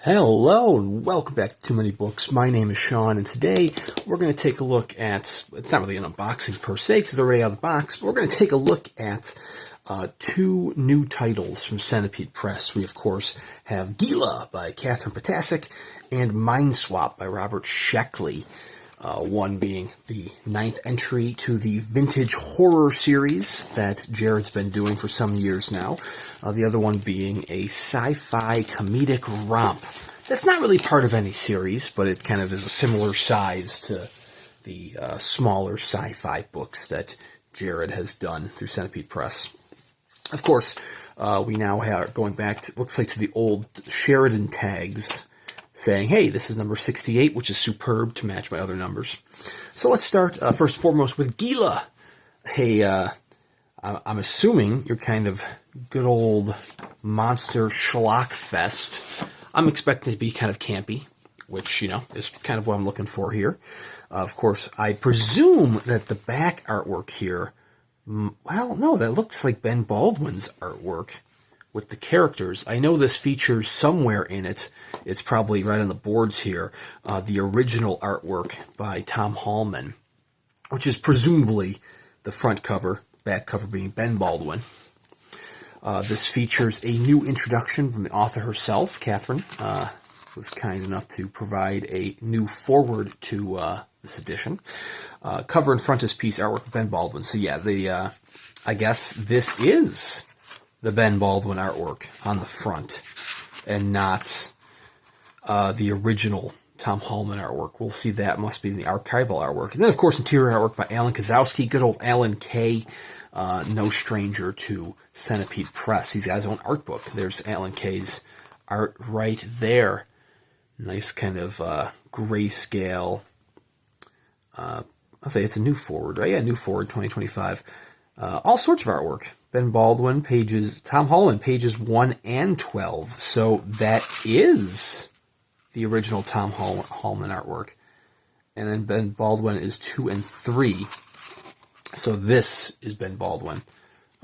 Hello and welcome back to Too Many Books. My name is Sean, and today we're going to take a look at, it's not really an unboxing per se because they're already out of the box, but we're going to take a look at two new titles from Centipede Press. We, of course, have Gila by Kathryn Ptacek and Mindswap by Robert Sheckley. One being the 9th entry to the vintage horror series that Jared's been doing for some years now. The other one being a sci-fi comedic romp. That's not really part of any series, but it kind of is a similar size to the smaller sci-fi books that Jared has done through Centipede Press. Of course, we now are going back to, looks like, to the old Sheridan tags, saying, hey, this is number 68, which is superb to match my other numbers. So let's start, first and foremost, with Gila. Hey, I'm assuming you're kind of good old monster schlock fest. I'm expecting it to be kind of campy, which, you know, is kind of what I'm looking for here. Of course, I presume that the back artwork here, well, no, that looks like Ben Baldwin's artwork with the characters. I know this features somewhere in it, it's probably right on the boards here, the original artwork by Tom Hallman, which is presumably the front cover, back cover being Ben Baldwin. This features a new introduction from the author herself. Kathryn was kind enough to provide a new foreword to this edition. Cover and frontispiece artwork by Ben Baldwin. So yeah, I guess this is the Ben Baldwin artwork on the front, and not the original Tom Hallman artwork. We'll see that must be the archival artwork. And then, of course, interior artwork by Allen Koszowski, good old Alan K., no stranger to Centipede Press. He's got his own art book. There's Alan K.'s art right there. Nice kind of grayscale. I'll say it's a new forward, right? Yeah, new forward 2025. All sorts of artwork. Ben Baldwin, Tom Hallman, pages 1 and 12. So that is the original Tom Hallman artwork. And then Ben Baldwin is 2 and 3. So this is Ben Baldwin.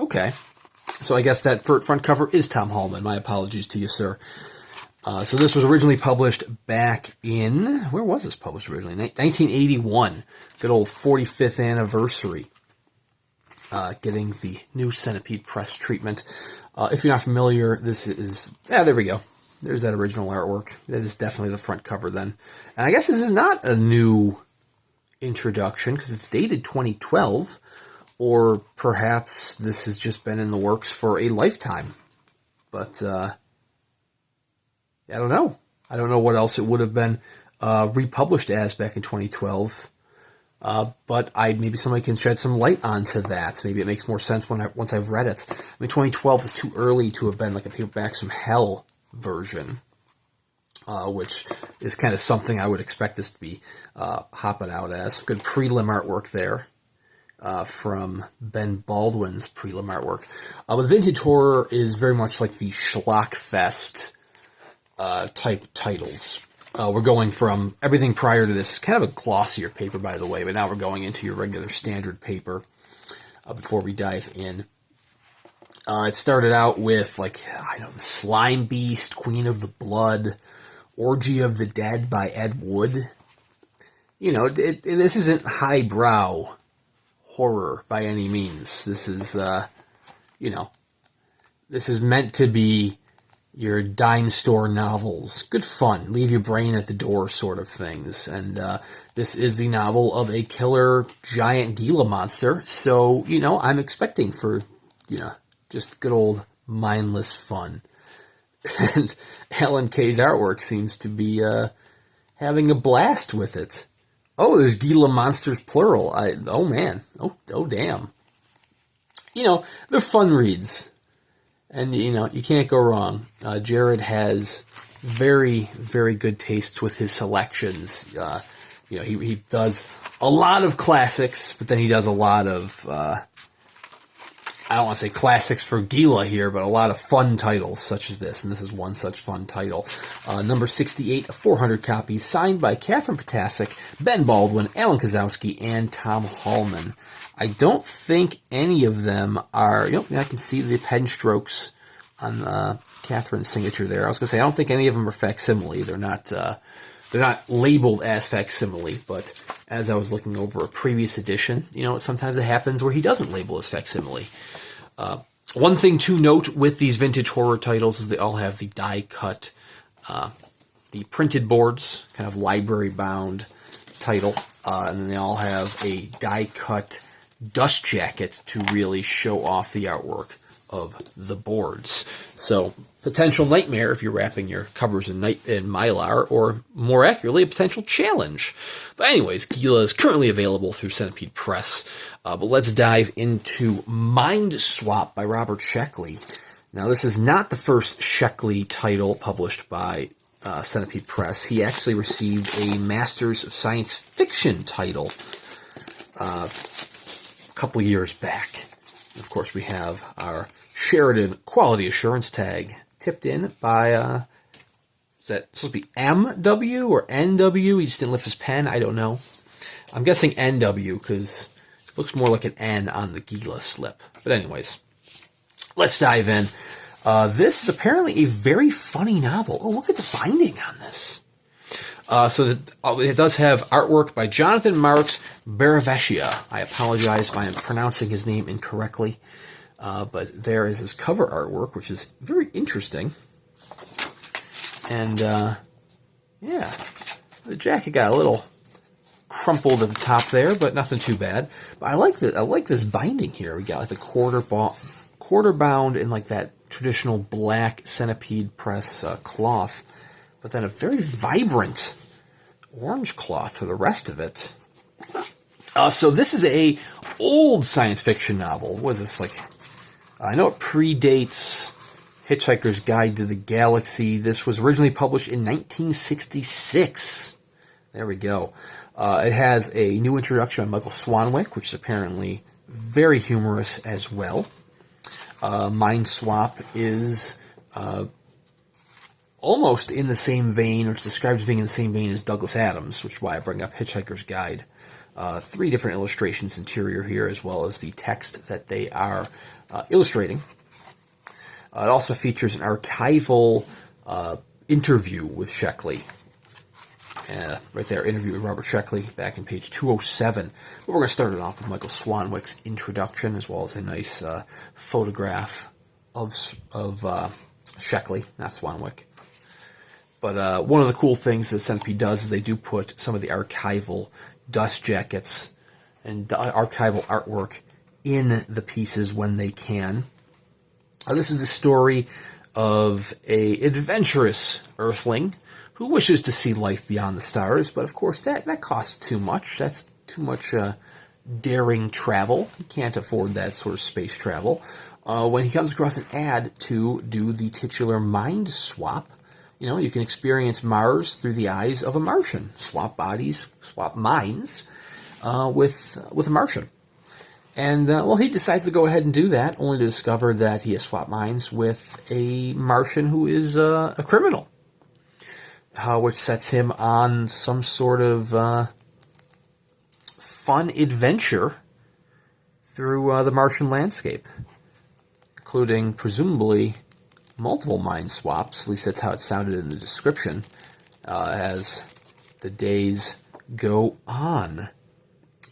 Okay. So I guess that front cover is Tom Hallman. My apologies to you, sir. So this was originally published back in, where was this published originally? 1981. Good old 45th anniversary. Getting the new Centipede Press treatment. If you're not familiar, this is, there we go. There's that original artwork. That is definitely the front cover then. And I guess this is not a new introduction because it's dated 2012, or perhaps this has just been in the works for a lifetime. But I don't know. I don't know what else it would have been republished as back in 2012. But maybe somebody can shed some light onto that. Maybe it makes more sense once I've read it. I mean, 2012 is too early to have been like a Paperbacks from Hell version, which is kind of something I would expect this to be hopping out as. Good prelim artwork there from Ben Baldwin's prelim artwork. But vintage horror is very much like the Schlockfest type titles. We're going from everything prior to this, kind of a glossier paper, by the way, but now we're going into your regular standard paper before we dive in. It started out with, like, I know, The Slime Beast, Queen of the Blood, Orgy of the Dead by Ed Wood. You know, this isn't highbrow horror by any means. This is, you know, this is meant to be your dime store novels. Good fun, leave your brain at the door sort of things. And this is the novel of a killer giant Gila monster. So, you know, I'm expecting for, you know, just good old mindless fun. And Alan K's artwork seems to be having a blast with it. Oh, there's Gila monsters plural. Oh man. Oh damn. You know, they're fun reads. And, you know, you can't go wrong. Jared has very, very good tastes with his selections. You know, he does a lot of classics, but then he does a lot of, I don't want to say classics for Gila here, but a lot of fun titles such as this. And this is one such fun title. Number 68, 400 copies, signed by Kathryn Ptacek, Ben Baldwin, Allen Koszowski, and Tom Hallman. I don't think any of them are, you know, I can see the pen strokes on Kathryn's signature there. I was going to say, I don't think any of them are facsimile. They're not labeled as facsimile, but as I was looking over a previous edition, sometimes it happens where he doesn't label as facsimile. One thing to note with these vintage horror titles is they all have the die-cut, the printed boards, kind of library-bound title, and then they all have a die-cut dust jacket to really show off the artwork of the boards. So, potential nightmare if you're wrapping your covers in Mylar, or more accurately, a potential challenge. But anyways, Gila is currently available through Centipede Press. But let's dive into Mindswap by Robert Sheckley. Now, this is not the first Sheckley title published by Centipede Press. He actually received a Masters of Science Fiction title a couple years back. Of course, we have our Sheridan Quality Assurance tag tipped in by, is that supposed to be MW or NW? He just didn't lift his pen. I don't know. I'm guessing NW because it looks more like an N on the Gila slip. But anyways, let's dive in. This is apparently a very funny novel. Oh, look at the binding on this. It does have artwork by Jonathan Marks Barravecchia. I apologize if I am pronouncing his name incorrectly. But there is his cover artwork, which is very interesting. And, yeah, the jacket got a little crumpled at the top there, but nothing too bad. But I like this binding here. We got like the quarter bound in like that traditional black Centipede Press cloth, but then a very vibrant orange cloth for the rest of it. So this is a old science fiction novel. What is this, like? I know it predates Hitchhiker's Guide to the Galaxy. This was originally published in 1966. There we go. It has a new introduction by Michael Swanwick, which is apparently very humorous as well. Mindswap is almost in the same vein, or it's described as being in the same vein as Douglas Adams, which is why I bring up Hitchhiker's Guide. 3 different illustrations interior here, as well as the text that they are illustrating. It also features an archival interview with Sheckley. Right there, interview with Robert Sheckley back in page 207. But we're going to start it off with Michael Swanwick's introduction, as well as a nice photograph of Sheckley, not Swanwick. But one of the cool things that Centipede does is they do put some of the archival dust jackets and archival artwork in the pieces when they can. This is the story of an adventurous earthling who wishes to see life beyond the stars, but of course that costs too much. That's too much daring travel. He can't afford that sort of space travel. When he comes across an ad to do the titular mind swap, you can experience Mars through the eyes of a Martian. Swap bodies, swap minds with a Martian. And, he decides to go ahead and do that, only to discover that he has swapped minds with a Martian who is a criminal, which sets him on some sort of fun adventure through the Martian landscape, including, presumably, multiple mind swaps. At least that's how it sounded in the description, as the days go on.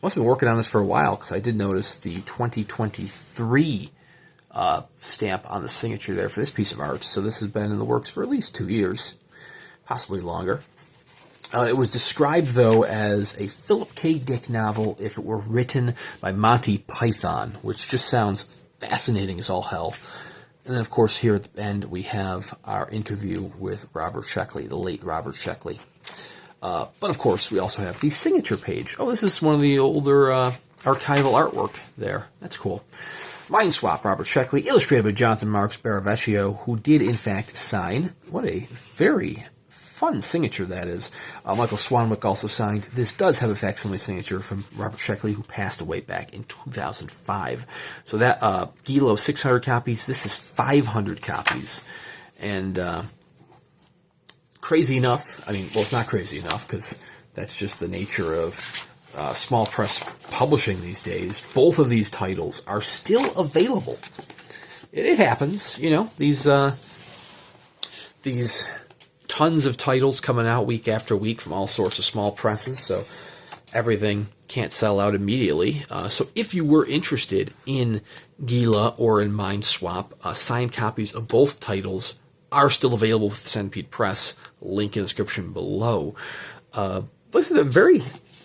Must have been working on this for a while, because I did notice the 2023 stamp on the signature there for this piece of art. So this has been in the works for at least 2 years, possibly longer. It was described, though, as a Philip K. Dick novel if it were written by Monty Python, which just sounds fascinating as all hell. And then, of course, here at the end, we have our interview with Robert Sheckley, the late Robert Sheckley. But, of course, we also have the signature page. Oh, this is one of the older archival artwork there. That's cool. Mindswap, Robert Sheckley, illustrated by Jonathan Marks Barravecchia, who did, in fact, sign. What a very fun signature that is. Michael Swanwick also signed. This does have a facsimile signature from Robert Sheckley, who passed away back in 2005. So that Gila 600 copies, this is 500 copies. And crazy enough, it's not crazy enough, because that's just the nature of small press publishing these days. Both of these titles are still available. It happens, these these tons of titles coming out week after week from all sorts of small presses, so everything can't sell out immediately. So if you were interested in Gila or in Mindswap, signed copies of both titles are still available with the Centipede Press. Link in the description below. Listen, they're very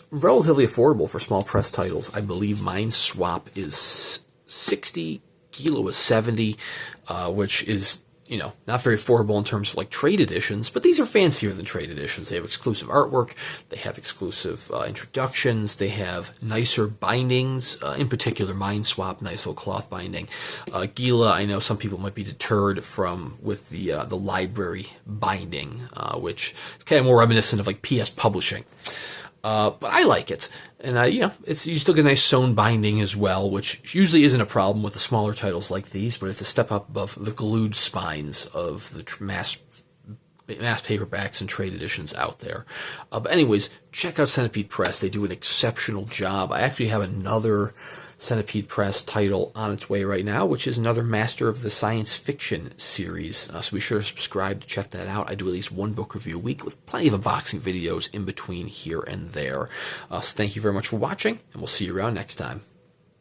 relatively affordable for small press titles. I believe Mindswap is 60, Gila is 70, which is, you know, not very affordable in terms of like trade editions, but these are fancier than trade editions. They have exclusive artwork, they have exclusive introductions, they have nicer bindings, in particular Mindswap, nice little cloth binding. Gila, I know some people might be deterred from with the library binding, which is kind of more reminiscent of like PS Publishing. But I like it, and you know, you still get a nice sewn binding as well, which usually isn't a problem with the smaller titles like these, but it's a step up above the glued spines of the mass paperbacks and trade editions out there. But anyways, check out Centipede Press. They do an exceptional job. I actually have another Centipede Press title on its way right now, which is another Master of the Science Fiction series. So be sure to subscribe to check that out. I do at least one book review a week with plenty of unboxing videos in between here and there. So thank you very much for watching, and we'll see you around next time.